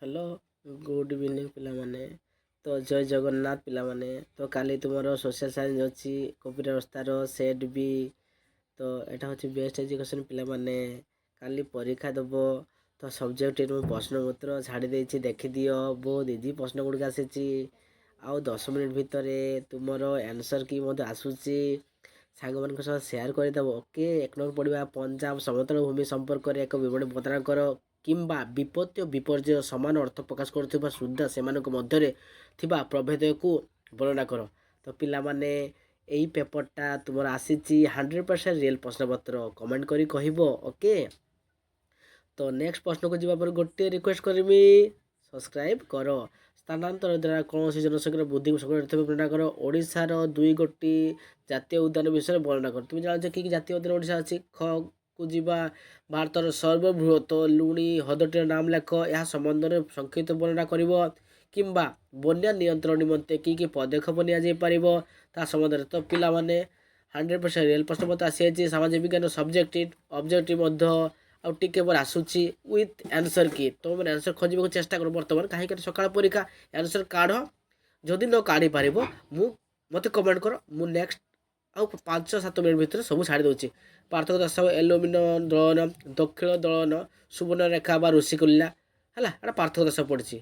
Hello, good evening ପିଲାମାନେ। ତ ଜୟ ଜଗନ୍ନାଥ ପିଲାମାନେ। ତ କାଲି ତୁମର ସୋସିଆଲ ସାଇନ୍ସ ଅଛି, କମ୍ପ୍ୟୁଟର ଅବସ୍ଥାର ସେଟ୍ ବି। ତ ଏଇଟା ହେଉଛି ବେଷ୍ଟ ଏଜୁକେସନ୍ ପିଲାମାନେ। କାଲି ପରୀକ୍ଷା ଦେବ। ତ ସବଜେକ୍ଟରେ ମୁଁ ପ୍ରଶ୍ନପତ୍ର ଛାଡ଼ି ଦେଇଛି, ଦେଖିଦିଅ। ବହୁତ ଇଜି ପ୍ରଶ୍ନ ଗୁଡ଼ିକ ଆସିଛି। ଆଉ 10 ମିନିଟ୍ ଭିତରେ ତୁମର ଆନ୍ସର୍ କି ମଧ୍ୟ ଆସୁଛି। ସାଙ୍ଗମାନଙ୍କ ସହ ସେୟାର କରିଦେବ। ଓକେ, 1 ନମ୍ବର ପଢ଼ିବା ପଞ୍ଜାବ ସମତଳ ଭୂମି ସମ୍ପର୍କରେ ଏକ ବିବରଣୀ ପ୍ରଦାନ କର। କିମ୍ବା ବିପତ୍ତି ଓ ବିପର୍ଯ୍ୟୟ ସମାନ ଅର୍ଥ ପ୍ରକାଶ କରୁଥିବା ସୁଦ୍ଧା ସେମାନଙ୍କ ମଧ୍ୟରେ ଥିବା ପ୍ରଭେଦକୁ ବର୍ଣ୍ଣନା କର। ତ ପିଲାମାନେ ଏଇ ପେପରଟା ତୁମର ଆସିଛି 100% ରିଏଲ୍ ପ୍ରଶ୍ନପତ୍ର। କମେଣ୍ଟ କରି କହିବ। ଓକେ, ତ ନେକ୍ସଟ ପ୍ରଶ୍ନକୁ ଯିବା ପରେ ଗୋଟିଏ ରିକ୍ୱେଷ୍ଟ କରିବି, ସବସ୍କ୍ରାଇବ୍ କର। ସ୍ଥାନାନ୍ତର ଦ୍ୱାରା କୌଣସି ଜନସଂଖ୍ୟାର ବୃଦ୍ଧିକୁ ସଂରକ୍ଷଣ ବର୍ଣ୍ଣନା କର। ଓଡ଼ିଶାର 2ଟି ଜାତୀୟ ଉଦ୍ୟାନ ବିଷୟରେ ବର୍ଣ୍ଣନା କର। তুমি ଜାଣିଛ କି ଜାତୀୟ ଉଦ୍ୟାନ ଓଡ଼ିଶା ଅଛି? କୁ ଯିବା, ଭାରତର ସର୍ବବୃହତ ଲୁଣି ହ୍ରଦଟିର ନାମ ଲେଖ। ଏହା ସମ୍ବନ୍ଧରେ ସଂକ୍ଷିପ୍ତ ବର୍ଣ୍ଣନା କରିବ। କିମ୍ବା ବନ୍ୟା ନିୟନ୍ତ୍ରଣ ନିମନ୍ତେ କି ପଦକ୍ଷେପ ନିଆଯାଇପାରିବ ତା ସମ୍ବନ୍ଧରେ। ତ ପିଲାମାନେ 100% ରିଏଲ୍ ପ୍ରଶ୍ନପତ୍ର ଆସିଯାଇଛି। ସାମାଜିକ ବିଜ୍ଞାନ ସବଜେକ୍ଟିଭ ଅବଜେକ୍ଟିଭ ମଧ୍ୟ ଆଉ ଟିକେ ପରେ ଆସୁଛି ୱିଥ୍ ଆନ୍ସର୍ କି। ତୁମେ ଆନ୍ସର୍ ଖୋଜିବାକୁ ଚେଷ୍ଟା କର ବର୍ତ୍ତମାନ, କାହିଁକି ସକାଳ ପରୀକ୍ଷା। ଆନ୍ସର୍ କାଢ଼, ଯଦି ନ କାଢ଼ି ପାରିବ ମୋତେ କମେଣ୍ଟ କର। ମୁଁ ନେକ୍ସଟ ଆଉ 5-7 ମିନିଟ୍ ଭିତରେ ସବୁ ଛାଡ଼ି ଦେଉଛି। ପାର୍ଥକ୍ୟ ଦର୍ଶାଅ। ଏଲୁମିନ ଦଳନ, ଦକ୍ଷିଣ ଦଳନ, ସୁବର୍ଣ୍ଣରେଖା ବା ଋଷିକୂଲ୍ୟା। ହେଲା, ଏଇଟା ପାର୍ଥକ୍ୟ ଦର୍ଶାଅ ପଡ଼ିଛି।